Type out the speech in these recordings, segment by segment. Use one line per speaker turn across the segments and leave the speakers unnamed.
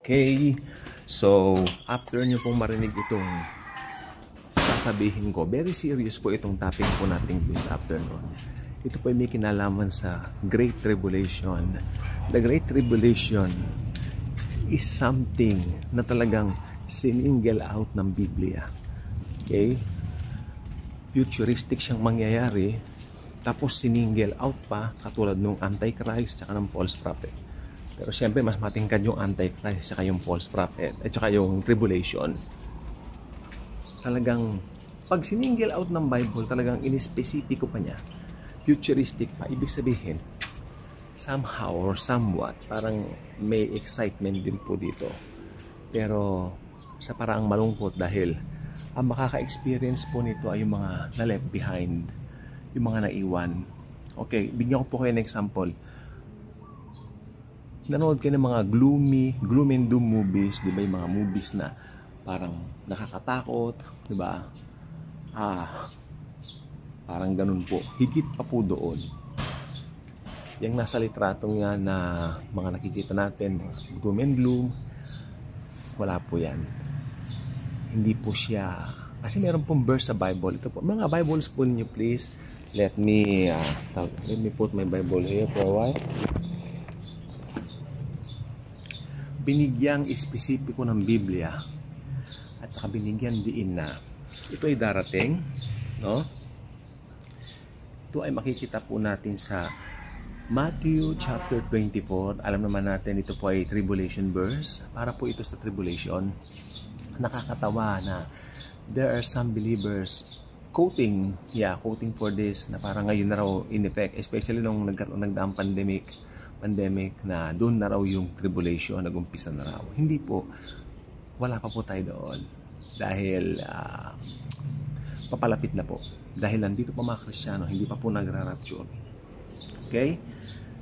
Okay, so after nyo pong marinig itong sasabihin ko, very serious po itong topic po natin this afternoon. Ito po ay may kinalaman sa Great Tribulation. The Great Tribulation is something na talagang siningle out ng Biblia. Okay? Futuristic siyang mangyayari, tapos siningle out pa katulad ng Antichrist at ng false prophet. Pero siyempre, mas matingkad yung Antichrist saka yung false prophet at saka yung tribulation. Talagang, pag siningle out ng Bible, talagang inispesipiko pa niya, futuristic pa, ibig sabihin, somehow or somewhat, parang may excitement din po dito. Pero, sa paraang malungkot dahil, ang makaka-experience po nito ay yung mga na-left behind, yung mga naiwan. Okay, bigyan ko po kayo ng example. Nanood kayo ng mga gloom and doom movies, di ba? Yung mga movies na parang nakakatakot, di ba? Parang ganun po. Higit pa po doon. Yung nasa litratong yan na mga nakikita natin, doom and gloom, wala po yan. Hindi po siya, kasi meron pong verse sa Bible. Ito po, mga Bibles po ninyo, please. Let me put my Bible here for a while. Binigyang espesipiko ng Biblia at saka binigyan diin na ito ay darating, no? Ito ay makikita po natin sa Matthew chapter 24. Alam naman natin ito po ay tribulation verse. Para po ito sa tribulation. Nakakatawa na there are some believers quoting for this na parang ngayon na raw in effect, especially nung nagdaang pandemic na doon na raw yung tribulation, nag-umpisa na raw. Hindi po, wala pa po tayo doon dahil papalapit na po. Dahil nandito pa mga Kristiyano, hindi pa po nagra-rapture. Okay?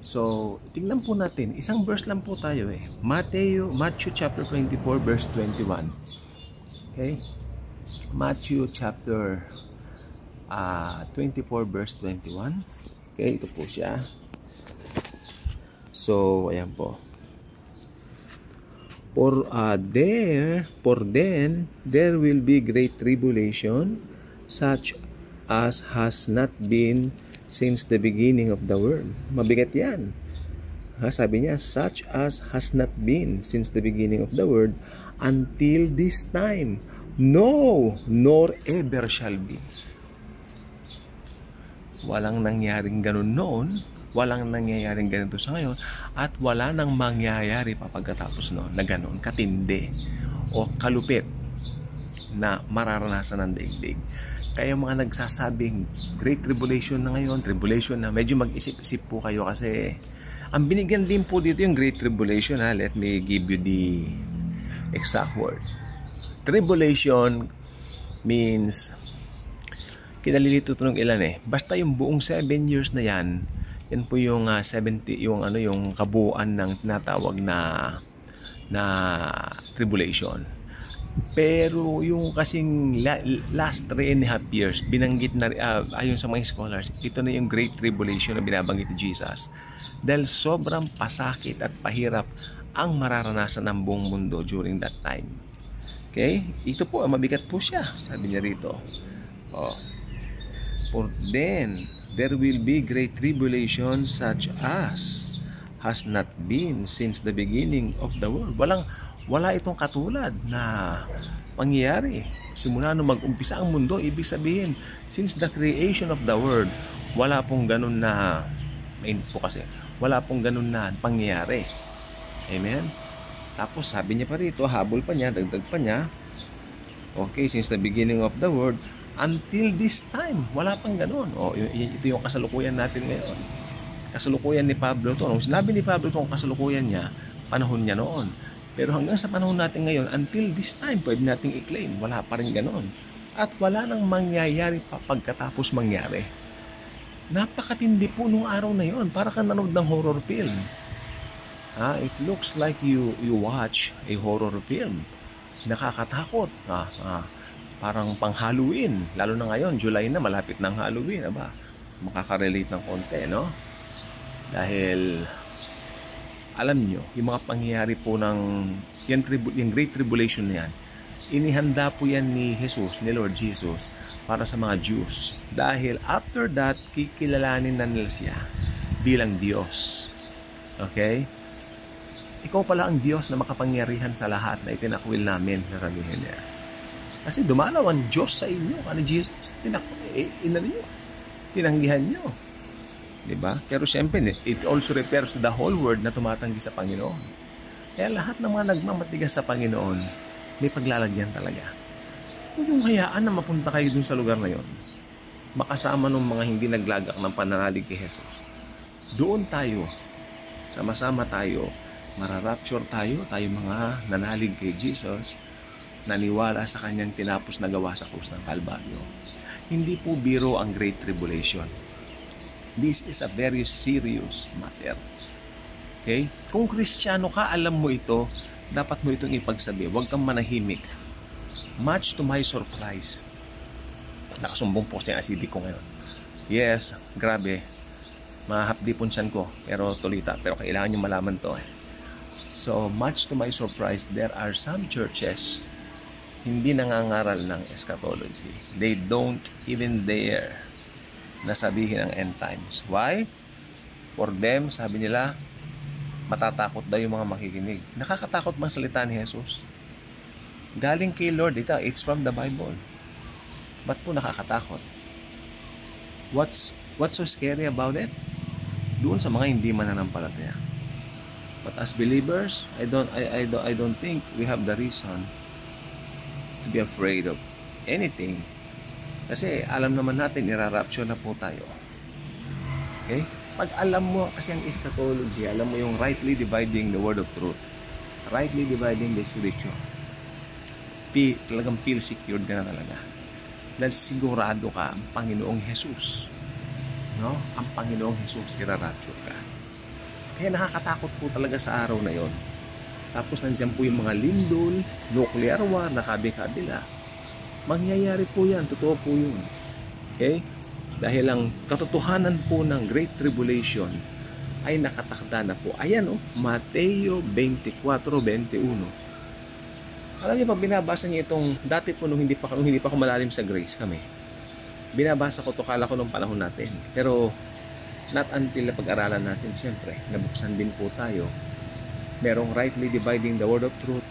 So, tingnan po natin, isang verse lang po tayo Matthew chapter 24 verse 21. Okay? Matthew chapter 24 verse 21. Okay, ito po siya. So, ayan po. For then there will be great tribulation, such as has not been since the beginning of the world. Mabigat yan. Sabi niya, such as has not been since the beginning of the world until this time. No, nor ever shall be. Walang nangyaring ganun noon. Walang nangyayaring ganito sa ngayon at wala nang mangyayari pa pagkatapos no, na ganoon katindi o kalupit na mararanasan ng daigdig. Kaya mga nagsasabing Great Tribulation na ngayon, tribulation na, medyo mag-isip-isip po kayo kasi ang binigyan din po dito yung Great Tribulation. Let me give you the exact word. Tribulation means kinalilito ito ng ilan basta yung buong 7 years na yan po yung 70 yung kabuuan ng tinatawag na tribulation. Pero yung kasing last 3.5 years binanggit na ayon sa mga scholars, ito na yung Great Tribulation na binabanggit ni Jesus. Dahil sobrang pasakit at pahirap ang mararanasan ng buong mundo during that time. Okay? Ito po, mabigat po siya. Sabi niya rito. For then there will be great tribulation such as has not been since the beginning of the world. Wala itong katulad na pangyayari. Simula nung mag-umpisa ang mundo, ibig sabihin, since the creation of the world, wala pong ganun na, wala pong ganun na pangyayari. Amen? Tapos sabi niya pa rito, habol pa niya, dagdag pa niya, okay, since the beginning of the world, until this time, wala pang ganun. Ito yung kasalukuyan natin ngayon. Kasalukuyan ni Pablo to. Nung sinabi ni Pablo itong kasalukuyan niya, panahon niya noon. Pero hanggang sa panahon natin ngayon, until this time, pwede nating i-claim. Wala pa rin ganun. At wala nang mangyayari pa pagkatapos mangyari. Napakatindi po nung araw na yon. Para kang nanood ng horror film. It looks like you watch a horror film. Nakakatakot. Parang pang Halloween. Lalo na ngayon, July na, malapit ng Halloween. Makaka-relate ng konti, no? Dahil alam nyo, yung mga pangyayari po ng yung Great Tribulation na yan, inihanda po yan ni Jesus, ni Lord Jesus, para sa mga Jews. Dahil after that, kikilalanin na nila siya bilang Diyos. Okay? Ikaw pala ang Diyos na makapangyarihan sa lahat na itinakwil namin, sasabihin niya. Kasi dumalaw ang Diyos sa inyo. Ano Jesus? Tinanggihan nyo. Diba? Pero siyempre, it also refers to the whole world na tumatanggi sa Panginoon. Kaya lahat ng mga nagmamatigas sa Panginoon, may paglalagyan talaga. Kung yung hayaan na mapunta kayo dun sa lugar na yon, makasama ng mga hindi naglagak ng pananalig kay Jesus, doon tayo, sama-sama tayo, mararapture tayo mga nanalig kay Jesus, naniwala sa kanyang tinapos na gawa sa krus ng Kalbaryo. Hindi po biro ang Great Tribulation. This is a very serious matter. Okay? Kung Kristiyano ka, alam mo ito, dapat mo itong ipagsabi. Huwag kang manahimik. Much to my surprise, nakasumbong po siya acidic ko ngayon. Yes, grabe. Mahapdi po siyan ko, pero tulita. Pero kailangan nyo malaman to. So, much to my surprise, there are some churches hindi nangangaral ng eschatology. They don't even dare na sabihin ang end times. Why? For them, sabi nila, matatakot daw yung mga makikinig. Nakakatakot bang salita ni Jesus? Galing kay Lord, it's from the Bible. Ba't po nakakatakot? What's so scary about it? Doon sa mga hindi mananampalataya. But as believers, I don't think we have the reason to be afraid of anything. Kasi alam naman natin, irarapture na po tayo. Okay? Pag alam mo kasi ang eschatology, alam mo yung rightly dividing the word of truth, rightly dividing the scripture, talagang feel secured ka na talaga. Dahil sigurado ka ang Panginoong Jesus. No? Ang Panginoong Jesus, irarapture ka. Kaya nakakatakot po talaga sa araw na yon. Tapos nandiyan po yung mga lindol, nuclear war, nakabi-kabila. Mangyayari po yan, totoo po yun. Okay? Dahil ang katotohanan po ng Great Tribulation ay nakatakda na po. Ayan Mateo 24:21. Alam niyo, pag binabasa niyo itong, dati po nung hindi pa ako malalim sa grace kami, binabasa ko to, kala ko nung panahon natin. Pero not until na pag-aralan natin, siyempre, nabuksan din po tayo. Merong rightly dividing the word of truth.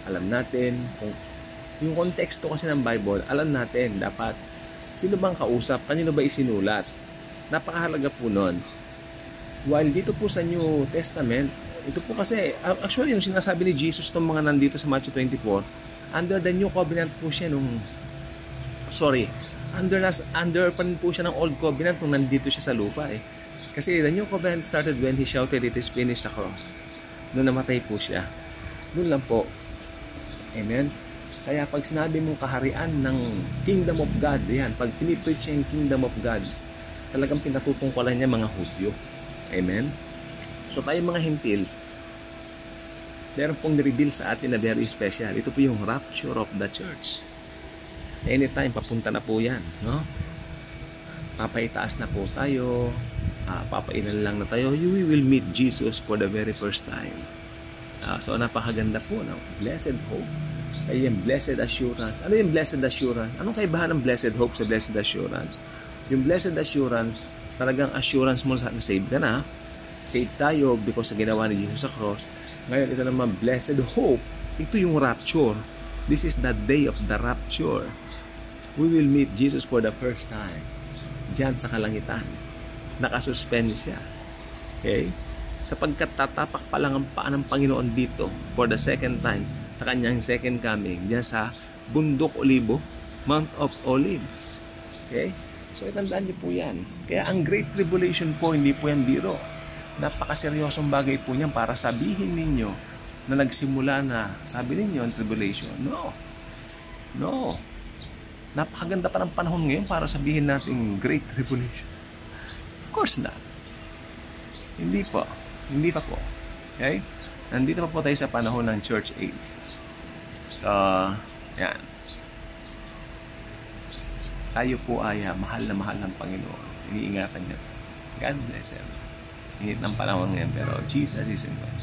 Alam natin kung yung konteksto kasi ng Bible, alam natin dapat sino bang kausap, kanino ba isinulat. Napakahalaga po nun. While dito po sa New Testament, ito po kasi, actually yung sinasabi ni Jesus ng mga nandito sa Matthew 24, under the New Covenant po siya under pa rin po siya ng Old Covenant nung nandito siya sa lupa Kasi the New Covenant started when He shouted, "It is finished" sa cross. Noon namatay po siya. Noon lang po. Amen? Kaya pag sinabi mong kaharian ng Kingdom of God, yan, pag pinipreach yung Kingdom of God, talagang pinatutungkulan niya mga Hudyo. Amen? So tayo mga hintil, meron pong nireveal sa atin na very special. Ito po yung rapture of the church. Anytime, papunta na po yan. No? Papaitaas na po tayo, papailan lang na tayo, you will meet Jesus for the very first time. So napakaganda po, no? Blessed hope. Ay yung blessed assurance. Ano yung blessed assurance? Anong kaibahan ng blessed hope sa blessed assurance? Yung blessed assurance, talagang assurance mo na save ka na. Save tayo because sa ginawa ni Jesus sa cross. Ngayon, ito naman, blessed hope. Ito yung rapture. This is the day of the rapture. We will meet Jesus for the first time. Diyan sa kalangitan. Nakasuspend siya. Okay? Sapagkat tatapak pa lang ang paa ng Panginoon dito for the second time sa kanyang second coming, diyan sa Bundok Olibo, Mount of Olives. Okay? So itandaan niyo po yan. Kaya ang Great Tribulation po, hindi po yan biro. Napakaseryosong bagay po niyan para sabihin ninyo na nagsimula na, sabi ninyo, ang tribulation. No. Napakaganda pa ng panahon ngayon para sabihin natin Great Tribulation. Of course not. Hindi pa po. Okay? Nandito pa po tayo sa panahon ng Church Age. So, yan. Tayo po ay mahal na mahal ng Panginoon. Iniingatan niya. God bless him. Init ng panahon ngayon, pero Jesus is in God.